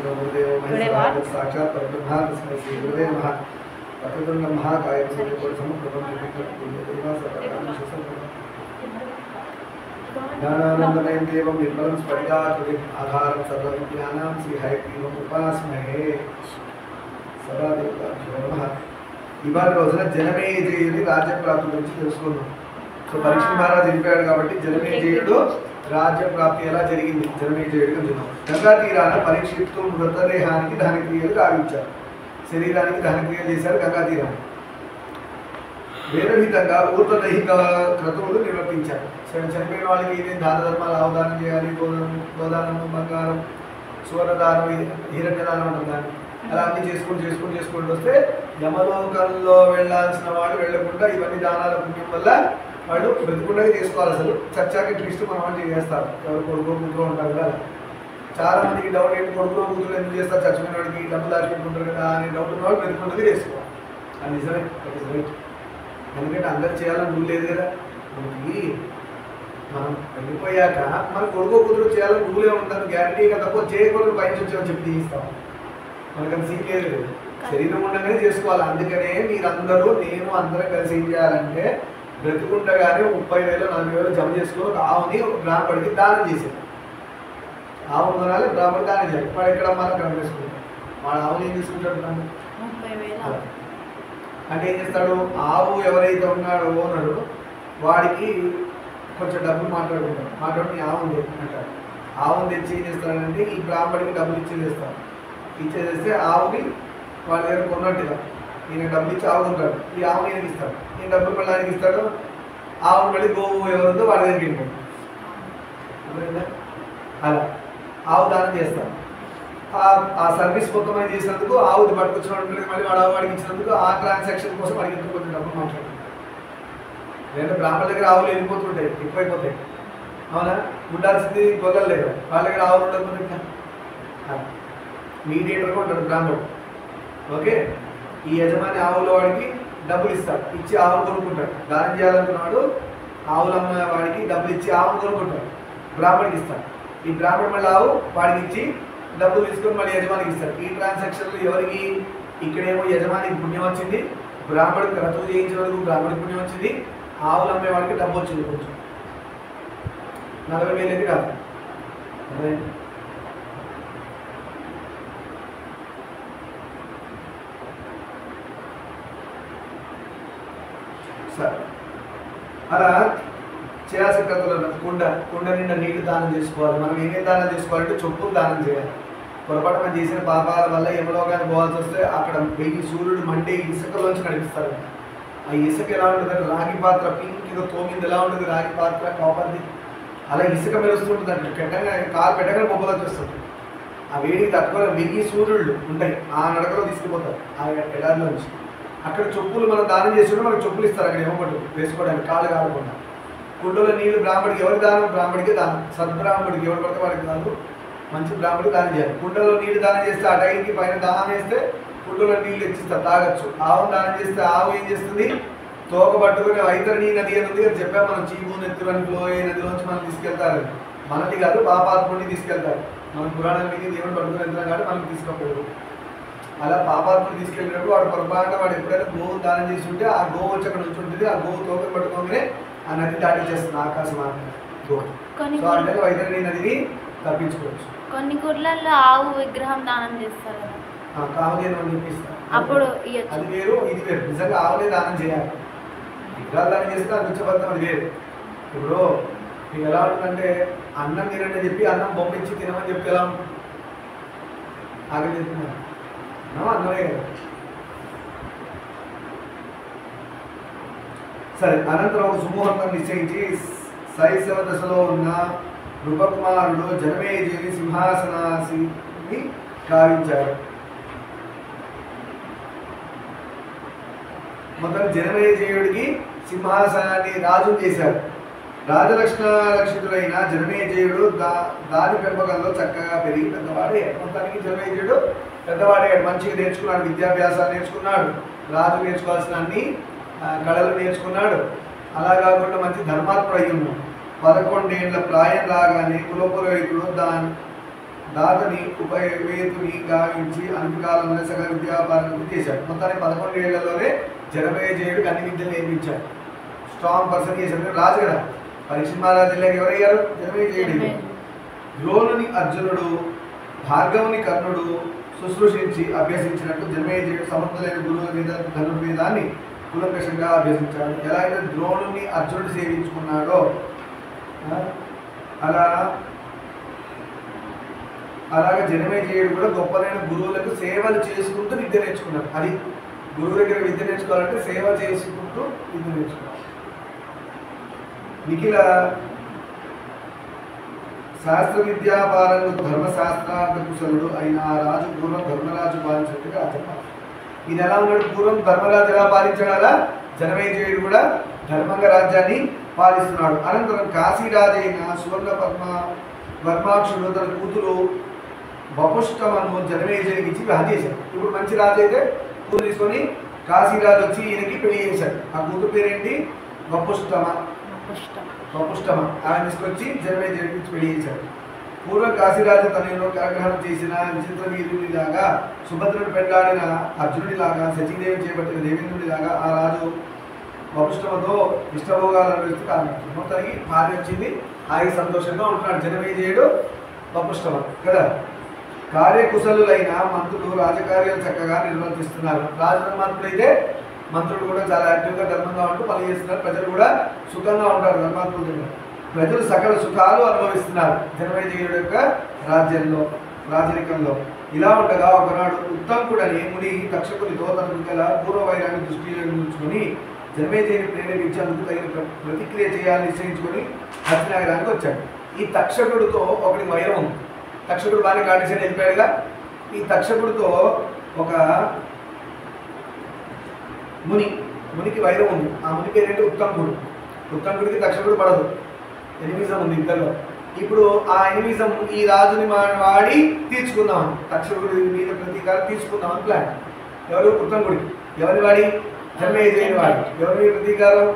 गुरुदेव महेश्वर साक्षात् परब्रह्म तस्मै श्री गुरुवे नमः। वक्रतुण्ड महाकाय ज्ञानानन्दमयं देवं निर्मलं स्फटिकाकृतिम् आधारं सर्वविद्यानां श्रीहयग्रीवम् उपास्महे। సదాదేవతాభ్యో నమః. ఇవాళ రోజున జనమేజయుడి రాజ్యప్రాప్తి గురించి తెలుసుకున్నాం. సో పరీక్ష మహారాజు వెళ్ళిపోయాడు కాబట్టి జనమేజయుడు రాజ్యప్రాప్తి ఎలా జరిగింది జనమేజయుడికి విన్నాం. గంగా తీరాన పరీక్షిత్తు మృతదేహానికి దహనక్రియలు గావించారు. శరీరానికి దహనక్రియలు చేశారు గంగా తీరాన్ని. వేదవిధంగా ఊర్ధ్వదైహిక క్రతువులు నిర్వర్తించారు. చనిపోయిన వాళ్ళకి ఏమేమి దాన ధర్మాలు అవదానం చేయాలి, గోదానం, బంగారం, సువర్ణదానం, హిరణ్యదానం ఉంటుంది. అలా అన్ని చేసుకుంటూ వస్తే యమలోకంలో వెళ్ళాల్సిన వాడు వెళ్ళకుండా ఇవన్నీ దానాల పుణ్యం వల్ల వాళ్ళు బ్రతుకుండగా చేసుకోవాలి. అసలు చచ్చాక ట్విస్ట్ మన వాళ్ళు చేస్తారు. ఎవరు కొడుకు కూతురు ఉంటారు కదా. చాలా మందికి డౌట్ ఏంటి, కొడుకులో కూతురు ఎందుకు చేస్తారు, చచ్చిపోయిన వాడికి డబ్బులు దాచిపెట్టుకుంటారు కదా అని డౌట్ ఉన్న వాళ్ళు బ్రతుకుండగా చేసుకోవాలి. అది నిజమే, దట్ ఇస్ రైట్. ఎందుకంటే అందరు చేయాలని రూల్ లేదు కదా. మనకి మనం వెళ్ళిపోయాక మన కొడుకు కూతురు చేయాలని రూలే ఉంటుంది. గ్యారంటీగా తక్కువ చేయకూడదు పైన వచ్చామని చెప్పి తీస్తాం. మనకు సీట్ లేదు, శరీరం ఉండగానే చేసుకోవాలి. అందుకనే మీరందరూ నేను అందరం కలిసి ఏం చేయాలంటే బ్రతుకుండగానే 30,000 40,000 జమ చేసుకుని ఒక ఆవుని ఒక బ్రాహ్మడికి దానం చేసేది. ఆవు కొనాలి, బ్రాహ్మడి దానం చేయాలి. వాడు ఎక్కడ మనం కనిపిసుకుంటాం. వాడు ఆవుని ఏం తీసుకుంటాడు అంటే ఏం చేస్తాడు, ఆవు ఎవరైతే ఉన్నాడో ఓనరు వాడికి కొంచెం డబ్బులు మాట్లాడుకుని ఆవుని అంటాడు. ఆవుని తెచ్చి ఏం చేస్తాడంటే ఈ బ్రాహ్మడికి డబ్బులు ఇచ్చేస్తాడు. ఇచ్చేస్తే ఆవుని వాళ్ళ దగ్గర కొన్నట్టుగా ఈయన డబ్బులు ఇచ్చి ఆవు కొంటాడు. ఈ ఆవుని ఈయనకి ఇస్తాడు. ఈయన డబ్బులు మళ్ళీ ఆయనకి ఇస్తాడు. ఆవుని మళ్ళీ గోవు ఎవరుందో వాళ్ళ దగ్గరికి వెళ్ళిపోతాడు. అలా ఆవు దానం చేస్తాడు. ఆ సర్వీస్ మొత్తం అని చేసినందుకు ఆవుది పట్టుకొచ్చినట్టు మళ్ళీ వాడు వాడికి ఇచ్చినందుకు ఆ ట్రాన్సాక్షన్ కోసం వాడికి ఎంతో కొంచెం డబ్బులు మాట్లాడుతాడు. లేదంటే బ్రాహ్మణ దగ్గర ఆవులు వెళ్ళిపోతుంటాయి, ఎక్కువైపోతాయి. అవునా, ఉండాల్సింది గొల్లలు లేదు, వాళ్ళ దగ్గర ఆవులు ఉండకపోతే మీడియేటర్గా ఉంటాడు బ్రాహ్మణుడు. ఓకే, ఈ యజమాని ఆవుల వాడికి డబ్బులు ఇస్తాడు. ఇచ్చి ఆవును కొనుక్కుంటాడు. దానం చేయాలనుకున్నాడు ఆవులు అమ్మే వాడికి డబ్బులు ఇచ్చి ఆవును కొనుక్కుంటాడు. బ్రాహ్మడికి ఇస్తాడు. ఈ బ్రాహ్మణుడు మళ్ళీ ఆవు వాడికి ఇచ్చి డబ్బులు తీసుకొని మళ్ళీ యజమానికి ఇస్తాడు. ఈ ట్రాన్సాక్షన్లు ఎవరికి, ఇక్కడేమో యజమానికి పుణ్యం వచ్చింది, బ్రాహ్మడికి రతువు చేయించినందుకు బ్రాహ్మడికి పుణ్యం వచ్చింది, ఆవులు అమ్మే వాడికి డబ్బు వచ్చింది. కొంచెం 40,000 అయితే కాదు. సరే, అలా చేయాల్సిన కథలు కుండ నిండా నీళ్లు దానం చేసుకోవాలి. మనం ఏమేమి దానం చేసుకోవాలంటే చొప్పులు దానం చేయాలి. పొరపాటు మనం చేసిన పాపాల వల్ల యమలోకానికి పోవాల్సి వస్తే అక్కడ వెయ్యి సూర్యుడు మండే ఇసుకలోంచి నడిపిస్తారు. ఆ ఇసుక ఎలా ఉంటుందంటే రాగి పాత్ర పింక్ తోమింది ఎలా ఉంటుంది, రాగి పాత్ర కాపర్ది అలా ఇసుక మెరుస్తుంటుంది. అంటే కాలు పెట్టగానే బొబ్బలు వచ్చేస్తుంది. ఆ వేడికి తట్టుకోవాలి. వెయ్యి సూర్యుళ్ళు ఉంటాయి, ఆ నడకలో తీసుకుపోతారు ఆ ఎడారిలోంచి. అక్కడ చెప్పులు మనం దానం చేస్తుంటే మనకు చెప్పులు ఇస్తారు. అక్కడ ఏమో వేసుకోవడానికి కాళ్ళు కాకుండా. కుండలో నీళ్లు బ్రాహ్మడికి ఎవరి దానం, బ్రాహ్మడికి దానం. సద్బ్రాహ్మడికి ఎవరు పడితే వాడికి దానం, మంచి బ్రాహ్మడికి దానం చేయాలి. కుండలో నీళ్లు దానం చేస్తే ఆ టైంకి పైన దానం వేస్తే కుండలో నీళ్లు ఇచ్చిస్తారు, తాగొచ్చు. ఆవును దానం చేస్తే ఆవు ఏం చేస్తుంది, తోక పట్టుకుని వైతరణి నది అని ఉంది కదా చెప్పాము మనం. చీము నెత్తులని ఫ్లోయే నదిలోంచి మనం తీసుకెళ్తారు. మనది కాదు, పాపాత్ముడిని తీసుకెళ్తారు. మనం పురాణం మీద దేవుడు పట్టుకుని వెళ్తున్నాం కాబట్టి మనకి తీసుకోకూడదు. అలా పాపాత్మను తీసుకెళ్ళినప్పుడు వాడు పొరపాటున వాడు ఎప్పుడైనా గోవు దానం చేసి ఉంటే ఆ గోవు వచ్చి అక్కడ నుంచి ఉంటుంది. ఆ గోవు తోకను పట్టుకోగానే ఆ నది దాటించేస్తుంది, ఆకాశం గోవు. సో అంటే వైతరణి నదిని తప్పించుకోవచ్చు. కొన్ని గుడ్లలో ఆవు విగ్రహం దానం చేస్తారు కదా, కావలేను అని చెప్పిస్తారు. అప్పుడు అది వేరు, ఇది వేరు. నిజంగా ఆవులే దానం చేయాలి. విగ్రహాలు దానం చేస్తే అది ఉచ్చబద్ధం, అది వేరు. ఇప్పుడు మీకు ఎలా ఉంటుందంటే అన్నం తినండి చెప్పి అన్నం బొమ్మ ఇచ్చి తినమని చెప్పి ఎలా ఉంటుంది, ఆగలి చెప్తున్నాను అన్నమే కదా. సరే, అనంతరం ఒక సుముహూర్తం నిశ్చయించి శైశవ దశలో ఉన్న నృపకుమారుడు జనమేజయుని సింహాసనాసిని గావించాడు. మొత్తం జనమేజయుడికి సింహాసనాన్ని రాజు చేశాడు. రాజలక్ష్మణరక్షితుడైన జనమేజయుడు దాని పెంపకంలో చక్కగా పెరిగి పెద్దవాడే. మొత్తానికి జనమేజయుడు పెద్దవాడే, మంచిగా నేర్చుకున్నాడు, విద్యాభ్యాసాలు నేర్చుకున్నాడు, రాజు నేర్చుకోవాల్సిన అన్ని కళలు నేర్చుకున్నాడు. అలా కాకుండా మంచి ధర్మాత్ముడు అయి ఉన్నాడు. 11 ఏళ్ల ప్రాయం రాగానే కులపురోహితుడు దాతని ఉపవేతుని గావించి అంతకాలంలో సగల విద్యాపారం చేశాడు. మొత్తానికి 11 ఏళ్లలోనే జనమేజయుడికి అన్ని విద్యలు నేర్పించాడు. స్ట్రాంగ్ పర్సన్ చేశాడు. రాజు కదా, పరీక్ష మహారాజు జిల్లాకి ఎవరయ్యారు? జనమేజయుడు. ద్రోణుని అర్జునుడు, భార్గవుని కర్ణుడు శుశ్రూషించి అభ్యసించినట్టు జనమేజయుడు సమర్థులైన గురువుల మీద ధనుర్వేదాన్ని కులంకషంగా అభ్యసించాడు. ఎలా అయితే ద్రోణుని అర్జునుడు సేవించుకున్నాడో అలాగే జనమేజయుడు కూడా గొప్పలైన గురువులకు సేవలు చేసుకుంటూ విద్య నేర్చుకున్నాడు. అది గురువు దగ్గర విద్య నేర్చుకోవాలంటే సేవ చేసుకుంటూ విద్య నేర్చుకోవాలి. నిఖిల శాస్త్ర విద్యాపారంలో ధర్మశాస్త్రార్థ కుశలుడు అయిన ఆ రాజు పూర్వం ధర్మరాజు పాలించినట్టుగా చెప్పాలి. ఇది ఎలా ఉన్నాడు? పూర్వం ధర్మరాజు ఎలా పాలించాడు, అలా జనమేజయుడు కూడా ధర్మంగా రాజ్యాన్ని పాలిస్తున్నాడు. అనంతరం కాశీరాజు అయిన సువర్ణ వర్మాక్షుడు తన కూతురు వపుష్టమను జనమేజయుడికి ఇచ్చి వివాహం చేశాడు. ఇప్పుడు మంచి రాజు అయితే కూతురు తీసుకొని కాశీరాజు వచ్చి ఈయనకి పెళ్లి చేశాడు. ఆ కూతురు పేరేంటి? వపుష్టమ. ఆయన తీసుకొచ్చి జనమేజయుడికి పెళ్లి చేశాడు. పూర్వం కాశీరాజు తనలో కరగ్రహణం చేసిన విచిత్ర వీరుడిలాగా, సుభద్రుడు పెళ్లాడిన అర్జునుడిలాగా, శచీదేవి చేపట్టిన దేవేంద్రుడిలాగా ఆ రాజు వపుష్టమతో ఇష్టభోగాలు అనుభవిస్తూ కారణం. మొత్తానికి భార్య వచ్చింది, ఆయన సంతోషంగా ఉంటున్నాడు జనమేజయుడు వపుష్టమ కదా. కార్యకుశలులైన మంత్రులు రాజకార్యాలు చక్కగా నిర్వర్తిస్తున్నారు. రాజధర్మాత్ముడైతే మంత్రులు కూడా చాలా యాక్టివ్గా ధర్మంగా ఉంటూ పని చేస్తున్నారు. ప్రజలు కూడా సుఖంగా ఉంటారు ధర్మాత్ముల దగ్గర. ప్రజలు సకల సుఖాలు అనుభవిస్తున్నారు జనమేజయుడి యొక్క రాజ్యంలో, రాజరికంలో. ఇలా ఉండగా ఒకనాడు ఉత్తంకుడని ముని తక్షకునితో తనకు గల పూర్వ వైరాన్ని దృష్టిలో ఉంచుకొని జనమేజయుని ప్రేరేపించేందుకు తగిన ప్రతిక్రియ చేయాలని నిశ్చయించుకొని హస్తినగరానికి వచ్చాడు. ఈ తక్షకుడితో ఒకటి వైరం ఉంది. తక్షకుడు బాగా కాండిషన్ వెళ్ళిపోయాడుగా. ఈ తక్షకుడితో ఒక మునికి వైరం ఉంది. ఆ ముని పేరేంటి? ఉత్తంకుడు. ఉత్తంకుడికి తక్షకుడు పడదు, ఎనిమిజం ఉంది ఇద్దరిలో. ఇప్పుడు ఆ ఎనిమిజం ఈ రాజుని వాడి తీర్చుకుందామని, తక్షకుడి మీద ప్రతీకారం తీసుకుందామని ప్లాన్. ఎవరు? ఉత్తంకుడికి. ఎవరిని వాడి? జనమేజయుని వాడి. ఎవరి ప్రతీకారం?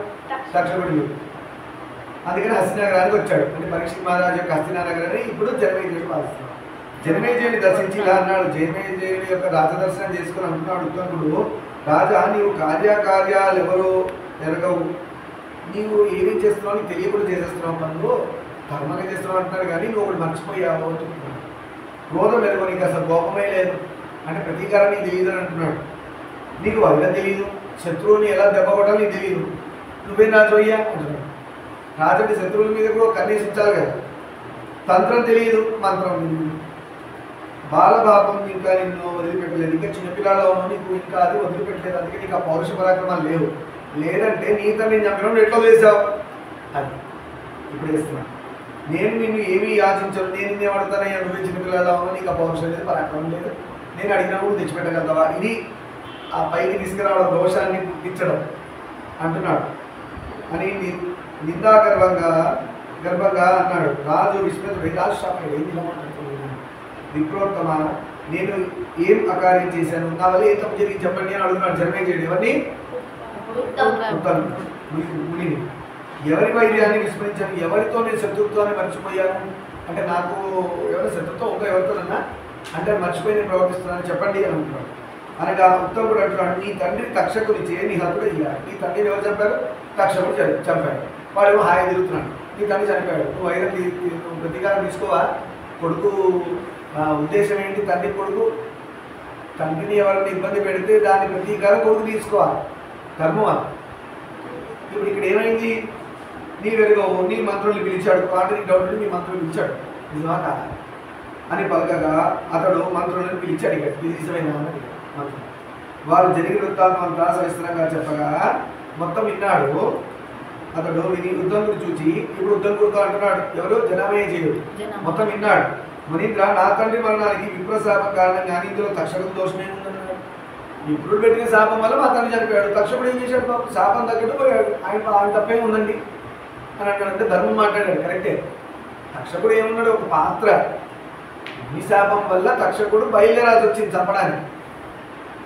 తక్షకుడి. అందుకని హస్తినగరానికి వచ్చాడు. అంటే పరీక్ష మహారాజు యొక్క హస్తినగరాన్ని ఇప్పుడు జనమేజయుడు పాలిస్తున్నాడు. జనమేజయుని దర్శించి ఇలా అన్నాడు. జనమేజయుని యొక్క రాజదర్శనం చేసుకుని అంటున్నాడు ఉత్తంకుడు, రాజా, నీవు కార్యాలు ఎవరో ఎరగవు, నీవు ఏమేం చేస్తున్నావు నీకు తెలియకుండా చేసేస్తున్నావు, పనులు ధర్మంగా చేస్తున్నావు అంటున్నాడు, కానీ నువ్వు ఒకటి మర్చిపోయావు అంటున్నాడు. క్రోధం ఎరుగు, నీకు అసలు కోపమే లేదు, అంటే ప్రతీకారం నీకు తెలియదు అని అంటున్నాడు. నీకు వైరం తెలియదు, శత్రువుని ఎలా దెబ్బ కొట్టాలి నీకు తెలియదు, నువ్వేం రాజు అయ్యా అంటున్నాడు. రాజు అంటే శత్రువుల మీద కూడా కన్నేసి ఉంచాలి కదా. తంత్రం తెలియదు, మంత్రం తెలియదు, బాలపాపం ఇంకా నిన్ను వదిలిపెట్టలేదు, ఇంకా చిన్నపిల్లలు ఉన్నావు, నీకు ఇంకా అది వదిలిపెట్టలేదు, అందుకే నీకు ఆ పౌరుష పరాక్రమాలు లేవు. లేదంటే నీతో నేను చంపినప్పుడు ఎట్లా వేసావు అది ఇప్పుడు వేస్తున్నాను. నేను నిన్ను ఏమీ యాచించను, నేను నిన్ను ఏమడతానయ్యా, నువ్వే చిన్నపిల్లలు ఉన్నావు, నీకు ఆ పౌరుషం లేదు, పరాక్రమం లేదు, నేను అడిగినప్పుడు తెచ్చిపెట్టగలుగుతావా? ఇది ఆ పైకి తీసుకురావడం, దోషాన్ని పుట్టించడం అంటున్నాడు అని నిందాగర్వంగా అన్నాడు. రాజు విస్మితుడు, రాజు షాప్ ఏం విప్రోత్తమ, నేను ఏం అకార్యం చేశాను, నా వల్ల ఏం తప్పు జరిగి చెప్పండి అని అడుగుతున్నాడు జనమేజయుడు. ఎవరిని? మునిని. ఎవరి వైర్యాన్ని విస్మరించాను, ఎవరితో నేను శత్రుత్వాన్ని మర్చిపోయాను, అంటే నాకు ఎవరైనా శత్రుత్వం ఉందో ఎవరితోనన్నా అంటే మర్చిపోయి నేను ప్రవర్తిస్తున్నాను చెప్పండి అని అంటున్నాడు. అనగా ఉత్తముడు అంటున్నాడు, నీ తండ్రి తక్షకుని చేయి నీ హతుడు ఇయ్యాడు. నీ తండ్రిని ఎవరు చంపారు? తక్షకుడు చంపాడు. వాడేమో హాయి తిరుగుతున్నాడు, నీ తండ్రి చనిపోయాడు, నువ్వు వైరం ప్రతీకారం తీసుకోవా? కొడుకు ఉద్దేశం ఏంటి? తండ్రి కొడుకు, తండ్రిని ఎవరిని ఇబ్బంది పెడితే దాని ప్రతీకారం కొడుకు తీసుకోవాలి, ధర్మం. ఇప్పుడు ఇక్కడ ఏమైంది? నీ వెలుగవు, నీ మంత్రుల్ని పిలిచాడు, వాటిని డౌట్ నీ మంత్రులు పిలిచాడు, నిజమా కాదా అని పలకగా అతడు మంత్రులను పిలిచి అడిగాడు, ఇది నిజమైన మంత్రులు. వారు జరిగిన వృత్తాంతం అంతా సవిస్తరంగా చెప్పగా మొత్తం విన్నాడు. అతడు విని ఉద్దంకుడు చూచి, ఇప్పుడు ఉద్దంకుడితో అంటున్నాడు, ఎవరు? జనమేజయుడు. మొత్తం విన్నాడు. మునీంద్ర, నా తండ్రి మరణానికి విప్రశాపం కారణంగా ఇందులో తక్షకుడు దోషమే ఉందన్నాడు. విప్రుడు పెట్టిన శాపం వల్ల మా తండ్రి చనిపోయాడు, తక్షకుడు ఏం చేశాడు? శాపం తగ్గట్టు పోయాడు, ఆయన తప్పే ఉందండి అని అంటాడంటే ధర్మం మాట్లాడాడు, కరెక్టే. తక్షకుడు ఏమన్నాడు? ఒక పాత్ర. ఈ శాపం వల్ల తక్షకుడు బయలుదేరాల్సి వచ్చింది చంపడానికి.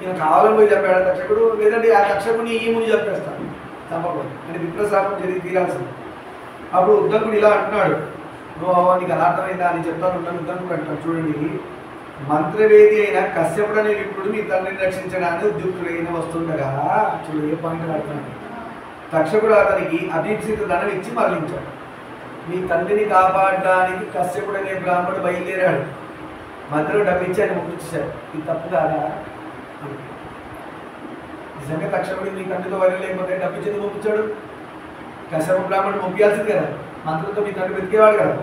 ఈయన కావాలని పోయి చంపాడు తక్షకుడు, లేదంటే ఆ తక్షకుని ఈ ముని చంపేస్తాడు, చంపకూడదు అంటే విప్రశాపం జరిగి తీరాల్సింది. అప్పుడు ఉద్దంకుడు ఇలా అంటున్నాడు, నువ్వు నీకు అలా అర్థమైందా అని చెప్తాను ఉంటాను అంటాను. చూడండి, మంత్రవేది అయిన కశ్యపుడు అనే విప్రుడు మీ తండ్రిని రక్షించడానికి ఉద్యుక్తుడైన వస్తుండగా, చూడు ఏ పాయింట్ అడుగుతున్నాను. తక్షకుడు అతనికి అభీప్సిత ధనం ఇచ్చి మరణించాడు. మీ తండ్రిని కాపాడడానికి కశ్యపుడు అనే బ్రాహ్మణుడు బయలుదేరాడు. మధ్యలో డబ్బిచ్చి ఆయన ముగించాడు. ఇది తప్పు కాదా? నిజంగా తక్షకుడు మీ తండ్రితో వైరం లేకపోతే డబ్బిచ్చేది పంపించాడు. కశ్యప బ్రాహ్మణుడు పంపించాల్సింది కదా, మంత్రులతో మీ తండ్రి వెతికేవాడు కదా.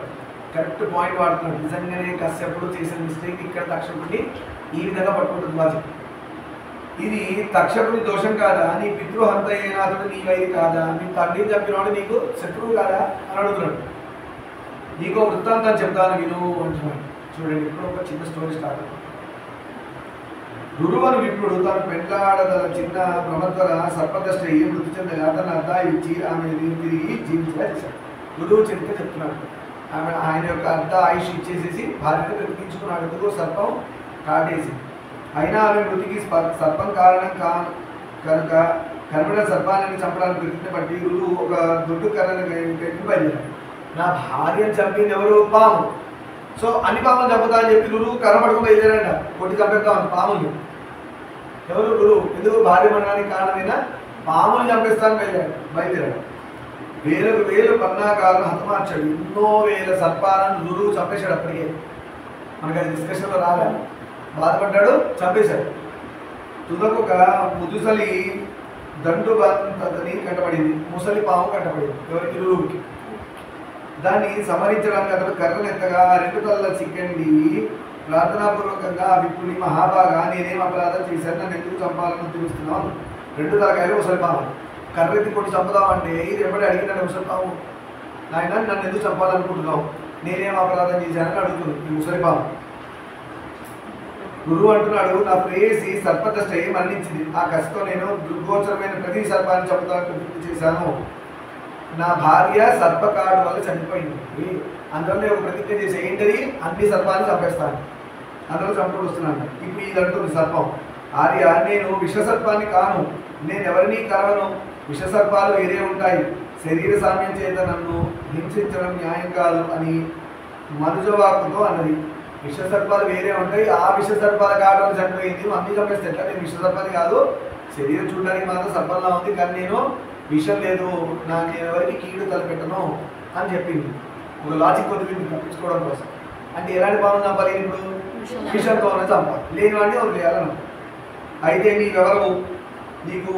కరెక్ట్ పాయింట్ వాడుతున్నాడు. నిజంగానే కశ్యపుడు చేసిన మిస్టేక్ ఇక్కడ తక్షకుడిని ఈ విధంగా పట్టుకుంటుంది లాజిక్. ఇది తక్షకుడి దోషం కాదా? నీ పితృహంత అయిన అతడు నీ వైరి కాదా? నీ తండ్రిని చంపినవాడు నీకు శత్రువు కాదా అని అడుగుతున్నాడు. నీకు వృత్తాంతం చెప్తాను విను అంటున్నాడు. చూడండి, ఇప్పుడు ఒక చిన్న స్టోరీ స్టార్ట్. గురువను విప్రుడు తను పెంట్లాడద చిన్న ప్రమద్వర సర్పదష్ట అయ్యి మృతి చెందగా తన అద్దాయి ఇచ్చి ఆమె తిరిగి జీవించగా చేశాడు. గురువు చరిత్ర చెప్తున్నాడు. ఆయన యొక్క అర్ధ ఆయుష్ ఇచ్చేసేసి భార్యను బ్రతికించుకున్నాడు. ఎందుకు? సర్పం కాటేసి. అయినా ఆమె మృతికి సర్పం కారణం కనుక కనబడిన సర్పాన్ని చంపడానికి ప్రతిజ్ఞ పట్టి గురువు ఒక దొడ్డు కర్రను బయలుదేరాడు. నా భార్యను చంపింది ఎవరు? పాము. సో అన్ని పాములు చంపుతా అని చెప్పి గురువు కర్ర పట్టుకుని బయలుదేరాడ. కొట్టి చంపేద్దామని పాములు. ఎవరు? గురువు. ఎందుకు? భార్య మరణానికి కారణమైన పాములు చంపేస్తాను బయలుదేరాడు. వేలకు వేలు పన్నాగాలను హతమార్చాడు. ఎన్నో వేల సర్పాలను గురువు చంపేశాడు. అప్పటికే మనకు అది డిస్కషన్లో రాలేదు. బాధపడ్డాడు, చంపేశాడు. తుదకు ఒక ముదుసలి దండు బంతని కట్టబడింది. ముసలి పాము కట్టబడింది. ఎవరికి? గురువుకి. దాన్ని సంహరించడానికి అతడు కర్రనెత్తగా రెండు తలల చిక్కండి ప్రార్థనాపూర్వకంగా విప్పుని మహాబాగా నేనేం అపరాధం చేశాను, నన్ను ఎందుకు చంపాలని తెలుస్తున్నాను. రెండు తలకాయలు ముసలి పాము. కర్రెత్తి కొట్టి చంపుదామంటే ఇది ఎవరు అడిగినాడు? ముసలి పాము. నాయన నన్ను ఎందుకు చంపాలనుకుంటున్నావు, నేనేం అపరాధం చేశానని అడుగుతుంది ఈ ముసలి పాము. గురువు అంటున్నాడు, నా ప్రేయసి సర్పదష్ట అయి మరణించింది. ఆ కసితో నేను దుర్గోచరమైన ప్రతి సర్పాన్ని చంపుతానికి పూర్తి చేశాను. నా భార్య సర్పకాడు వల్ల చనిపోయింది. అందులో ఒక ప్రతిజ్ఞ చేసి ఏంటది? అన్ని సర్పాన్ని చంపేస్తాను. అందులో చంపుడు వస్తున్నాను. ఇప్పుడు ఇది అంటుంది సర్పం. ఆర్య, నేను విషసర్పాన్ని కాను, నేను ఎవరిని కలవను. విషసర్పాలు వేరే ఉంటాయి. శరీర సామ్యం చేత నన్ను హింసించడం న్యాయం కాదు అని మనుజవాకుతో అన్నది. విషసర్పాలు వేరే ఉంటాయి. ఆ విషసర్పాల కావడం చనిపోయింది. నువ్వు అన్ని చంపేస్తే ఎట్లా? నేను విషసర్పాన్ని కాదు, శరీరం చూడడానికి మాత్రం సర్పంలా ఉంది, కానీ నేను విషం లేదు, నేను ఎవరికి కీడు తలపెట్టను అని చెప్పింది. ఒక లాజిక్ వదిలింది తప్పించుకోవడం కోసం. అంటే ఎలాంటి పాము చంపాలి? ఇప్పుడు విషంతోనే చంపాలి, లేని వాడిని వదిలేయాలను. అయితే నీవెవరు, నీకు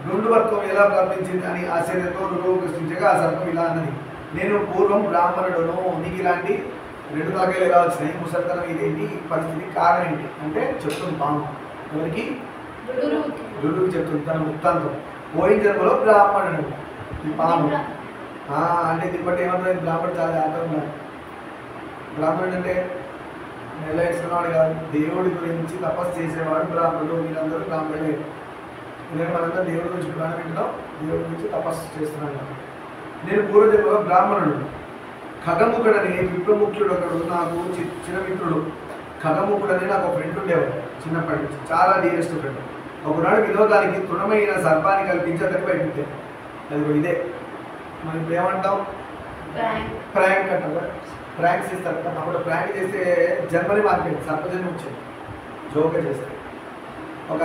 గుండువర్గం ఎలా ప్రాప్తించింది అని ఆశ్చర్యంతో గురువు ప్రశ్నించగా ఆ సర్పం ఇలా అన్నది, నేను పూర్వం బ్రాహ్మణుడును. నీకు ఇలాంటి రెండు తలకాయలు ఎలా వచ్చినాయి, ముసలితనం ఇదేంటి, పరిస్థితి కారణం ఏంటి అంటే చెప్తుంది పాము. ఎవరికి? గురువుకి చెప్తుంది తన వృత్తాంతం. పోయిన జన్మలో బ్రాహ్మణుడు ఈ పాము. అంటే దీన్ని బట్టి ఏమంటారు? బ్రాహ్మణుడు చాలా ఆటంగా. బ్రాహ్మణుడు అంటే నెల వేసుకున్నవాడు కాదు, దేవుడి గురించి తపస్సు చేసేవాడు బ్రాహ్మణుడు. వీళ్ళందరూ బ్రాహ్మణుడే. నేను మనందరూ దేవుడి గురించి పురాణం వింటున్నాం, దేవుడి గురించి తపస్సు చేస్తున్నాను. నేను పూర్వజన్మలో బ్రాహ్మణుడు. ఖగముఖుడని విప్రముఖ్యుడు ఒకడు నాకు చిరమిత్రుడు. ఖగముఖుడని నాకు ఒక ఫ్రెండ్ ఉండేవాడు చిన్నప్పటి నుంచి, చాలా డియరెస్ట్ ఫ్రెండ్. ఒకనాడు వినోదానికి తృణమైన సర్పాన్ని కల్పించి అతనికి బయటపెట్టాడు. అది ఇదే మనం ఇప్పుడు ఏమంటాం? ప్రాంక్ అంటాం కదా. ప్రాంక్స్ ఇస్తారు కదా. అప్పుడు ప్రాంక్ చేస్తే జన్మని మారిపోయింది, సర్పజన్మ వచ్చింది. జోక చేస్తే ఒక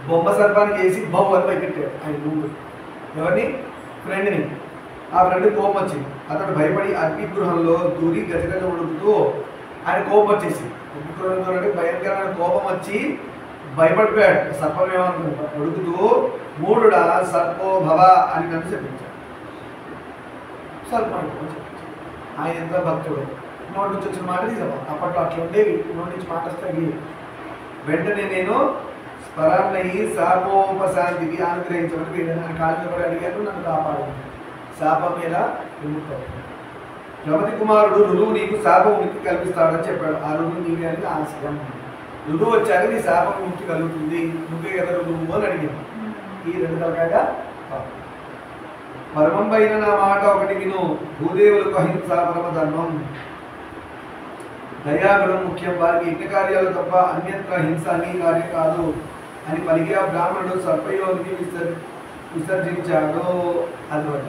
బొమ్మ సర్పాన్ని చేసి బొమ్మ అని బయటపెట్టాడు ఆయన ముందు. ఎవరిని? ఫ్రెండ్ని. ఆ ఫ్రెండ్ కోపం వచ్చింది. అతడు భయపడి అగ్నిగృహంలో దూరి గజగజ ఉడుకుతూ ఆయన కోపం వచ్చేసి, అగ్నిగృహంలో అంటే భయంకరమైన కోపం వచ్చి భయపడిపోయాడు. సర్పం ఏమనుకుంటా ఉడుకుతూ మూడుడా సర్పో భవ అని నన్ను చెప్పించాడు. సర్పం ఆయన ఎంత భక్తుడు, నోటి నుంచి వచ్చిన మాట నిజమా? అప్పట్లో అట్లా ఉండేవి, నోటి నుంచి మాట వస్తాయి. వెంటనే నేను స్మరణయి శాపోపశాంతికి అనుగ్రహించమని వీళ్ళని కాళ్ళ కూడా అడిగాను, నన్ను కాపాడు. శాపం మీద విముక్తం. రమతి కుమారుడు రురువు నీకు శాప ముక్తి కల్పిస్తాడని చెప్పాడు. ఆ రురువు నీవే అని ఆశయం. రురువు వచ్చాక నీ శాప ముక్తి కలుగుతుంది, నువ్వే కదా రురువు అని అడిగాను. ఈ రెండు రకాలుగా పరమంపైన నా మాట ఒకటి విను, భూదేవులకు అహింస పరమధర్మం. దయాగుణం ముఖ్యం, వారికి యజ్ఞ కార్యాలు తప్ప అన్యత్ర హింస అంగీకార్యం కాదు అని పలికి ఆ బ్రాహ్మణుడు సర్పయోనికి విసర్జించాడు. అన్నమాట.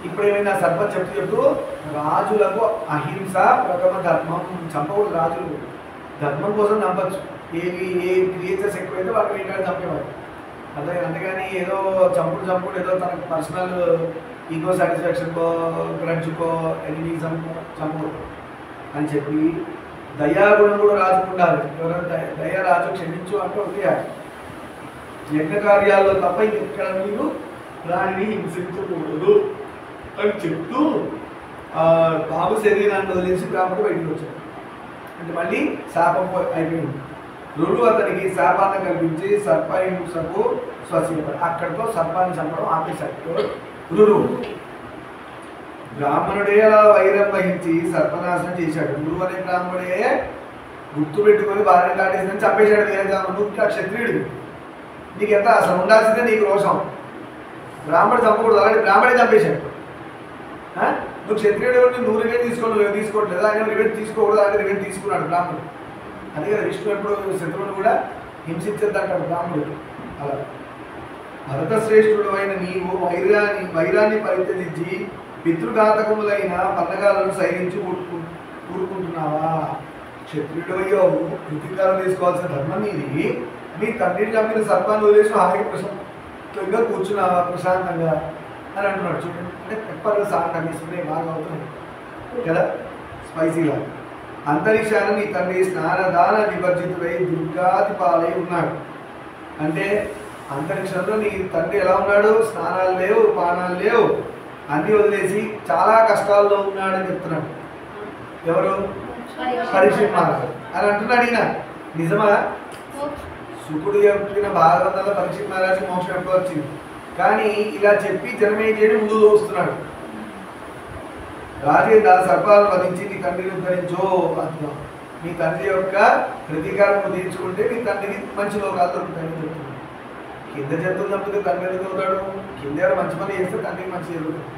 ఇప్పుడు ఏమైనా సర్పం చెప్తూ రాజులకు అహింస ప్రథమ ధర్మం. చంపకూడదు రాజులు, ధర్మం కోసం చంపచ్చు. ఏ క్రియేచర్స్ ఎక్కువైతే వాళ్ళు ఏంటంటే చంపేవారు. అదే అంతేగాని ఏదో చంపుడు ఏదో తన పర్సనల్ ఈగో సాటిస్ఫాక్షన్కో గ్రడ్జ్కో ఎనిమిజంకో చంపకూడదు అని చెప్పి దయాగుణం కూడా రాజుకుండాలి. ఎవరైనా దయా రాజు క్షమించు అంటే వదిలేయాలి. యజ్ఞ కార్యాల్లో తప్ప ఇంకెక్కడ మీరు ప్రాణిని హింసించకూడదు అని చెప్తూ బాబు శరీరాన్ని వదిలేసి కాబట్టి బయటకు వచ్చాడు. అంటే మళ్ళీ శాపం అయిపోయింది. రుడు అతనికి శాపాన్ని కల్పించి సర్పహింసకు స్వస్యపడి అక్కడితో సర్పాన్ని చంపడం ఆపేశాడు. రురు బ్రాహ్మణుడే అలా వైరం వహించి సర్పనాశనం చేశాడు. గురువు అనే బ్రాహ్మణుడే గుర్తు పెట్టుకొని భార్య దాటేసిందని చంపేశాడు. నువ్వు క్షత్రియుడు, నీకు ఎంత అసలు ఉండాల్సిందే నీకు రోషం. బ్రాహ్మణుడు చంపకూడదు, అలాంటి బ్రాహ్మణే చంపేశాడు. నువ్వు క్షత్రియుడు నువ్వు రివెంజ్ నువ్వు తీసుకోవట్లేదు, ఆయన రివెంజ్ తీసుకోకూడదు అంటే రివెంజ్ తీసుకున్నాడు బ్రాహ్మణుడు. అదే కదా విష్ణు ఎప్పుడు శత్రువుని కూడా హింసించద్దంటాడు బ్రాహ్మణుడు. అలా భరతశ్రేష్ఠుడు అయిన నీవు వైరాన్ని పరిత్యజించి పితృఘాతకములైన పండగాలను సైనించి కూరుకుంటున్నావా? క్షత్రియుడు అయ్యో ప్రతీకారం తీసుకోవాల్సిన ధర్మం నీది. మీ తండ్రిని చంపిన సర్పాన్ని వదిలేసి హాయిగా ప్రశాంతంగా కూర్చున్నావా ప్రశాంతంగా అని అంటున్నాడు. చూడండి, అంటే పెప్పర్ సాల్ట్ అనేసుకునే బాగా అవుతున్నాయి కదా స్పైసీగా. అంతరిక్షాన్ని నీ తండ్రి స్నానదాన వివర్జితుడై దుర్గాది పాలై ఉన్నాడు. అంటే అంతరిక్షంలో నీ తండ్రి ఎలా ఉన్నాడు? స్నానాలు లేవు, పానాలు లేవు, అన్నీ వదిలేసి చాలా కష్టాల్లో ఉన్నాడని చెప్తున్నాడు. ఎవరు? పరీక్షిత్ మహారాజు అని అంటున్నాడు. ఈయన నిజమా? శుకుడు చెప్పిన భారతంలో పరీక్షిత్ మహారాజు మోక్షం ఎప్పుడు వచ్చింది? కానీ ఇలా చెప్పి జనమేజయుడు ముందు దోస్తున్నాడు. రాజేంద్ర సర్పాలను వధించి నీ తండ్రిని ఉద్ధరించో అంటున్నాం. మీ తండ్రి యొక్క ప్రతీకారం తీర్చుకుంటే మీ తండ్రికి మంచి లోకాలు దొరుకుతాయని చెప్తున్నాడు. కింద జంతువులు చంపితే తండ్రి ఎందుకు అవుతాడు? కింద ఎవరు మంచి పని చేస్తే తండ్రికి మంచి జరుగుతుంది.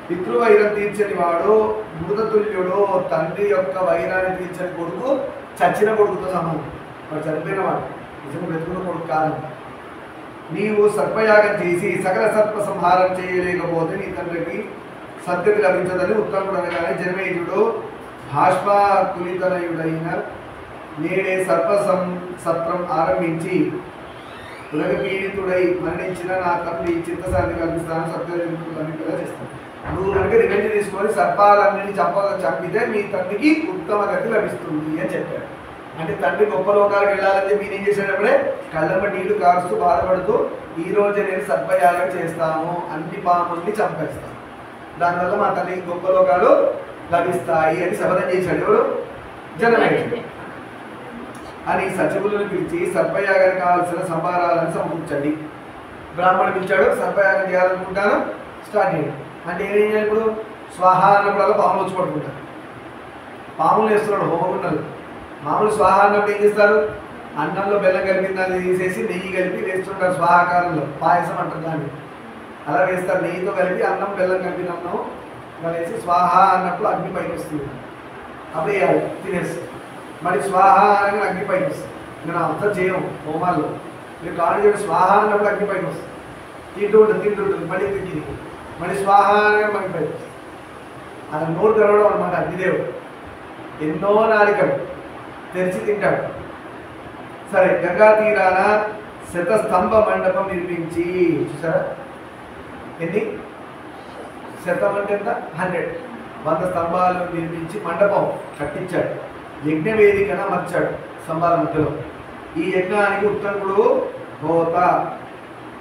పితృవైరం తీర్చని వాడు మృతతుల్యుడు. తండ్రి యొక్క వైరాన్ని తీర్చని కొడుకు చచ్చిన కొడుకుతో సమానం. వాడు చనిపోయిన వాడు, నిజంగా వెతుకున్న కొడుకు కాదు. నీవు సర్పయాగం చేసి సకల సర్ప సంహారం చేయలేకపోతే నీ తండ్రికి సద్గతి లభించదని ఉత్తముడు అనగానే జనమేజుడు భాష్పాకులితనయుడైన నేడే సత్రం ఆరంభించి ఉలగపీడితుడై మరణించిన నా తండ్రి చిత్తశాంతి కల్పిస్తాను, సత్యగా చేస్తాను. నువ్వు కనుక రివెంజ్ తీసుకొని సర్పాలన్నింటినీ చంపితే మీ తండ్రికి ఉత్తమ గతి లభిస్తుంది అని చెప్పాడు. అంటే తండ్రి గొప్ప లోకాలకు వెళ్ళాలని చెప్పి నేనేం చేసేటప్పుడే కళ్ళమ్మ నీళ్లు కారుస్తూ బాధపడుతూ ఈ రోజే నేను సర్పయాగం చేస్తాను, అన్ని పాముల్ని చంపేస్తాను, దానివల్ల మా తండ్రికి గొప్ప లోకాలు లభిస్తాయి అని శపథం చేశాడు. ఎవరు? జనమేజయుడు. అని సచివులను పిలిచి సర్పయాగానికి కావాల్సిన సంభారాలను సమకూర్చండి. బ్రాహ్మణుడు పిలిచాడు, సర్పయాగం చేయాలనుకుంటాను, స్టార్ట్ చేయండి. అంటే ఏం చేయాలి? ఇప్పుడు స్వాహ అన్నప్పుడల్లా పాములు వచ్చి పట్టుకుంటారు. పాములు వేస్తున్నాడు హోమగుండాలు. మామూలు స్వాహ అన్నప్పుడు ఏం చేస్తారు? అన్నంలో బెల్లం కలిపిన దాన్ని తీసేసి నెయ్యి కలిపి వేస్తుంటారు స్వాహాకారంలో, పాయసం అంటారు దాన్ని. అలా వేస్తారు, నెయ్యితో కలిపి అన్నం బెల్లం కలిపిన అన్నం వేసి స్వాహ అన్నప్పుడు అగ్ని పైకి వస్తుంది. అప్పుడు వేయాలి, తినేసి మరి స్వాహ అని అగ్ని పైకి వస్తుంది. నేను అంతా చేయము హోమాల్లో. మీరు కాళ్ళు చేయడం స్వాహ అన్నప్పుడు అగ్ని పైకి వస్తుంది. తింటుంటుంది మళ్ళీ తిండి మళ్ళీ స్వాహ అని మనకి పైకి వస్తుంది. అది నోరు తెరవడం అనమాట. అగ్నిదేవుడు ఎన్నో నాలికలు తెరిచి తింటాడు. సరే, గంగా తీరాన శతస్తంభ మండపం నిర్మించి, చూసారా ఎన్ని శతం అంటే ఎంత? 100 స్తంభాలు నిర్మించి మండపం కట్టించాడు. యజ్ఞ వేదికన అమర్చాడు స్తంభాల మధ్యలో. ఈ యజ్ఞానికి ఉత్తముడు హోత,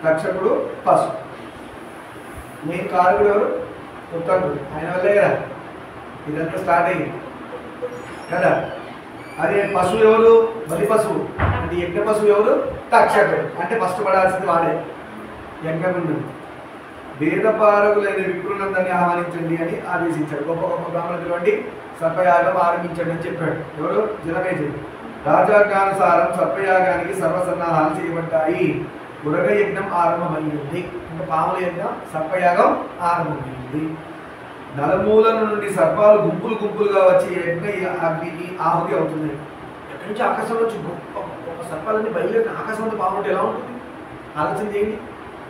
తక్షకుడు పశు. మెయిన్ కారకుడు ఎవరు? ఉత్తముడు. ఆయన వల్లే కదా ఇదంతా స్టార్ట్ అయింది కదా. అదే పశువు ఎవరు? బలి పశువు. అంటే యజ్ఞ పశువు ఎవరు? తక్షకుడు. అంటే ఫస్ట్ పడాల్సింది వాడే యజ్ఞముండు. వేదపారకులైన విప్రులందరినీ ఆహ్వానించండి అని ఆదేశించాడు. గొప్ప గొప్ప బ్రాహ్మణులు వంటి సర్పయాగం ఆరంభించండి అని చెప్పాడు. ఎవరు? జనమేజయుడు. రాజాజ్ఞానుసారం సర్పయాగానికి సర్వసన్నాహాలు చేయబడ్డాయి. ఉరగ యజ్ఞం ఆరంభమైంది. అంటే పాముల యజ్ఞం సర్పయాగం ఆరంభమైంది. నలుమూలల నుండి సర్పాలు గుంపులు గుంపులుగా వచ్చి యజ్ఞ అగ్నికి ఆహుతి అవుతున్నాయి. ఎక్కడి నుంచి ఆకాశం నుంచి గొప్ప గొప్ప సర్పాలన్నీ బయలుదేరిన ఆకాశం అంతా పాము ఉంటే ఎలా ఉంటుంది? ఆలోచన చేయండి.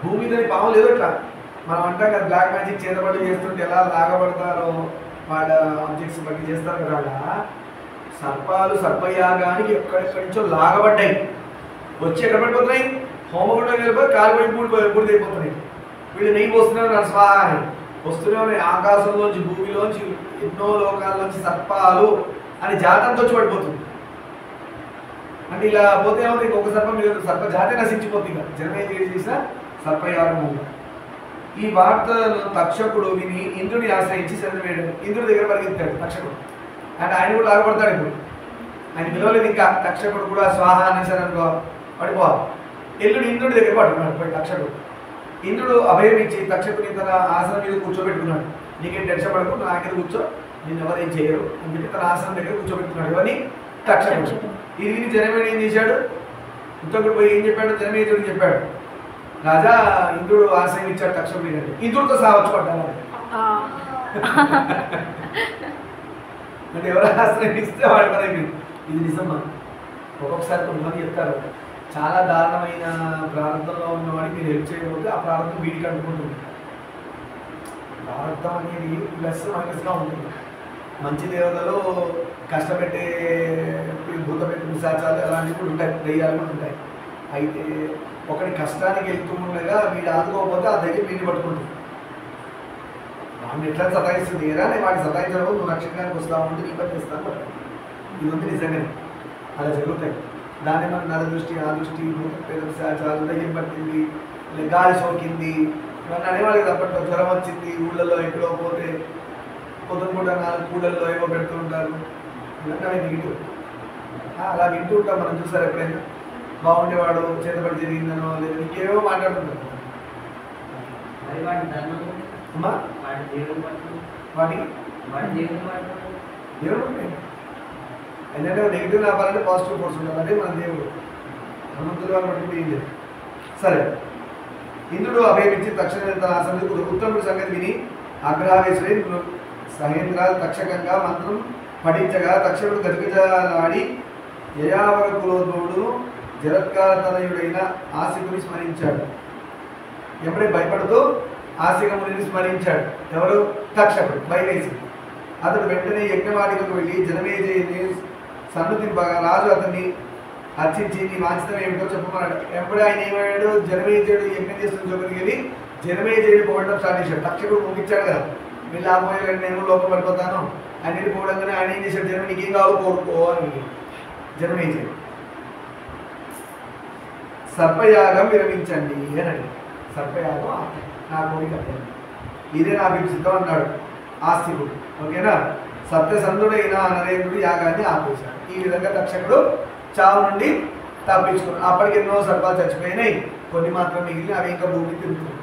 భూమి మీదని పాము లేదు అట్లా మనం అంటాం కదా బ్లాక్ మ్యాజిక్ చేతబడి చేస్తుంటే ఎలా లాగబడతారో వాళ్ళ ఆబ్జెక్ట్స్ బట్టి చేస్తారు కదా అలా సర్పాలు సర్పయాగానికి ఎక్కడెక్కడి నుంచో లాగబడ్డాయి వచ్చి ఎక్కడ పడిపోతున్నాయి హోమగుండం వెళ్ళిపోయి కాలుబడి పూడి అయిపోతున్నాయి వీళ్ళు నెయ్యి పోస్తున్నారు స్వాహ అని వస్తూనే ఉన్నాయి ఆకాశంలోంచి భూమిలోంచి ఎన్నో లోకాల్లోంచి సర్పాలు అని జాతంతో వచ్చి పడిపోతుంది అంటే ఇలా పోతే ఏమవుతుంది ఇంకొక సర్పం మీద సర్ప జాతి నశించిపోతుంది జనమే చేసిన సర్పయాగము ఈ వార్తను తక్షకుడు విని ఇంద్రుని ఆశ్రయించి చదివేయడం ఇంద్రుడి దగ్గర పరిగెత్తాడు తక్షకుడు అంటే ఆయన కూడా లాగపడతాడు ఇప్పుడు ఆయన పిలవలేదు ఇంకా తక్షకుడు కూడా స్వాహ అనేసారు అనుకో పడిపోవాలి ఎల్లుడు ఇంద్రుడి దగ్గర పడుతున్నాడు పోయి తక్షకుడు ఇంద్రుడు అభయం ఇచ్చి తక్షకుని తన ఆసనం మీద కూర్చోబెట్టుకున్నాడు నీకేం టెన్షన్ పడకు నా దగ్గర కూర్చో నేను ఎవరేం చేయరు అని చెప్పి తన ఆసనం దగ్గర కూర్చోబెట్టుకున్నాడు ఎవరిని తక్షకుడు ఇది విని జనమేడు ఏం చేశాడు ఉత్తముడు పోయి ఏం చెప్పాడు జనమేజుడికి చెప్పాడు రాజా ఇంద్రుడు ఆశ్రయం ఇచ్చాడు తక్షకుడి అంటే ఇంద్రుడితో సావచ్చు పడ్డాను అంటే ఎవరు ఆశ్రయం ఇస్తే వాడి మనకి ఇది నిజమా ఒక్కొక్కసారి కొంతమంది చెప్తారు చాలా దారుణమైన ప్రారంభంలో ఉన్నవాడికి మీరు హెల్ప్ చేయకపోతే ఆ ప్రారంభం వీడికి అనుకుంటుంది ప్రారంభం అనేది ప్లస్ మైనస్గా ఉంటుంది మంచి దేవతలు కష్టపెట్టే భూతపెట్టే పిశాచాలు అలాంటివి కూడా ఉంటాయి దయ్యాలు కూడా ఉంటాయి అయితే ఒకటి కష్టానికి వెళ్తూ ఉండగా వీడు ఆదుకోకపోతే ఆ దగ్గర వీడిని పట్టుకుంటుంది వాడిని ఎట్లా సతాయిస్తుంది ఏరా నేను వాడిని సతాయించడం నువ్వు రక్షణానికి వస్తావు అంటే నీ పని చేస్తాను ఇది ఉంది నిజంగానే అలా జరుగుతాయి దాన్ని మనం నర దృష్టి ఆ దృష్టి భూతపెట్టే పిశాచాలు దయ్యం పట్టింది గాలి సోకింది ఇవన్నీ అనేవాళ్ళకి తప్పట్లో జ్వరం వచ్చింది ఊళ్ళల్లో ఎక్కడో పోతే పొద్దున 4 కూడల్లో ఏవో పెడుతూ ఉంటారు ఇవన్నీ అవి నెగిటివ్ అలా వింటూ ఉంటాం మనం చూసారు ఎప్పుడైనా బాగుండేవాడు చేతబడి జరిగిందనో లేదా ఇంకేవో మాట్లాడుతుంటారు అమ్మా వాటి దేవుడు ఎందుకంటే నెగిటివ్ రావాలంటే పాజిటివ్ ఫోర్స్ ఉండాలి అదే మన దేవుడు హనుమంతుడు అని బట్టి ఏం లేదు సరే ఇంద్రుడు అభయమిచ్చి తక్షణ తన ఆసనం ఉత్తముడి సంగతి విని ఆగ్రహావేశుడై సహేంద్ర తక్షకంగా మంత్రం పఠించగా తక్షకుడు గజగజలాడి యయావర కులోద్భవుడు జరత్కారతనయుడైన ఆసికుని స్మరించాడు ఎప్పుడే భయపడుతూ ఆసికముని స్మరించాడు ఎవరు తక్షకుడు భయవేసి అతడు వెంటనే యజ్ఞవాటికకు వెళ్ళి జనమేజయుని సన్నుతింపగా రాజు అతన్ని అర్చించి నీ వాంఛితం ఏమిటో చెప్పమన్నాడు ఎప్పుడే ఆయన ఏమయ్యాడు జనమేజయుడు యజ్ఞం చేస్తున్న చోటుకి వెళ్ళి జనమేజయుడు పోవడం స్టార్ట్ చేశాడు తక్షకుడు ముగించాడు కదా వీళ్ళు ఆపోయాడు నేను లోపల పడిపోతాను ఆయన వెళ్ళి పోవడంగానే ఆయన ఏం చేశాడు జనం నీకేం కావాలో కోరుకో అని జనమేజయుడు సర్పయాగం విరమించండి అని అడిగి సర్పయాగం నా కోరిక ఇదే నా సిద్ధం అన్నాడు ఆస్తికుడు ఓకేనా సత్యసంధుడైన నరేంద్రుడు యాగాన్ని ఆపేశాడు ఈ విధంగా తక్షకుడు చావు నుండి తప్పించుకున్నాడు అప్పటికి ఎన్నో సర్పాలు చచ్చిపోయినాయి కొన్ని మాత్రం మిగిలిన అవి ఇంకా భూమి తిరుగుతుంది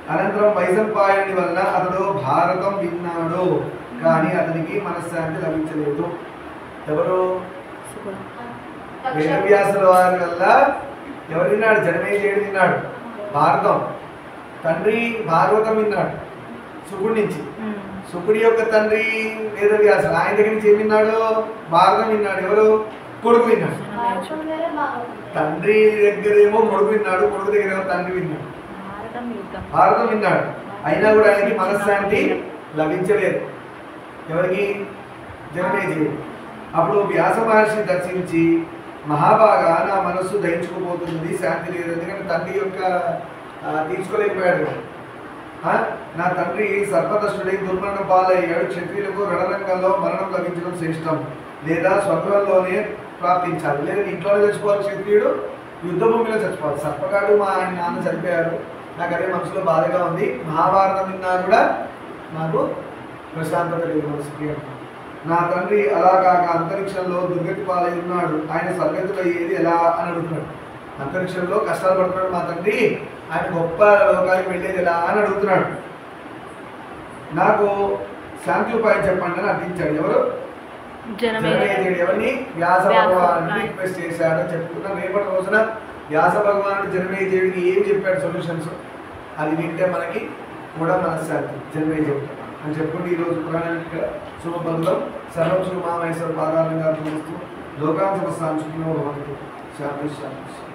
అనంతరం వైశంపాయనుడి వలన అతడు భారతం విన్నాడు కానీ అతనికి మనశ్శాంతి లభించలేదు ఎవరు వేదవ్యాసుల వారి వల్ల ఎవరు విన్నాడు జనమేజయుడు విన్నాడు భారతం తండ్రి భాగవతం విన్నాడు శుకుడి నుంచి శుకుడి యొక్క తండ్రి వేదవ్యాసుడు ఆయన దగ్గర నుంచి ఏం విన్నాడు భారతం విన్నాడు ఎవరు కొడుకు విన్నాడు తండ్రి దగ్గర ఏమో కొడుకు విన్నాడు కొడుకు దగ్గర ఏమో తండ్రి విన్నాడు భారతం విన్నాడు అయినా కూడా ఆయనకి మనశ్శాంతి లభించలేదు ఎవరికి జనమేజయుడు అప్పుడు వ్యాస మహర్షిని దర్శించి మహాబాగా నా మనస్సు దహించుకుపోతున్నది శాంతి లేదు ఎందుకంటే తండ్రి యొక్క తీర్చుకోలేకపోయాడు నా తండ్రి సర్పదష్టుడై దుర్మరణం పాలయ్యాడు క్షత్రియులకు రణరంగంలో మరణం లభించడం శ్రేష్టం లేదా స్వర్గంలోనే ప్రాప్తించాలి లేదా ఇంట్లోనే చచ్చిపోవాలి క్షత్రియుడు యుద్ధ భూమిలో చచ్చిపోవాలి సర్పగాడు మా ఆయన నాన్న చనిపోయారు నాకు అదే మనసులో బాధగా ఉంది మహాభారతం విన్నా కూడా నాకు ప్రశాంతత లేదు మనసుకి నా తండ్రి అలా కాక అంతరిక్షంలో దుర్గతి పాలై ఉన్నాడు ఆయన స్వర్గతులయ్యేది ఎలా అని అడుగుతున్నాడు అంతరిక్షంలో కష్టాలు పడుతున్నాడు మా తండ్రి ఆయన గొప్ప లోకానికి వెళ్ళేది ఎలా అని అడుగుతున్నాడు నాకు శాంతి ఉపాయం చెప్పండి అని అర్థించాడు ఎవరు జనమేజయుడు ఎవరిని వ్యాస భగవానుడిని రిక్వెస్ట్ చేశాడని చెప్పుకున్నాం రేపటి రోజున వ్యాస భగవానుడు జనమేజయుడికి ఏం చెప్పాడు సొల్యూషన్స్ అది వింటే మనకి కూడా మనశ్శాంతి జనమేజయుడు అని చెప్పుకుంటే ఈరోజు పురాణానికి శుభబంధం సర్వం శుభమామేశ్వర పాదాలంగా పూజిస్తూ లోకాంతమ సాంచుకున్న శాంతి శాంతి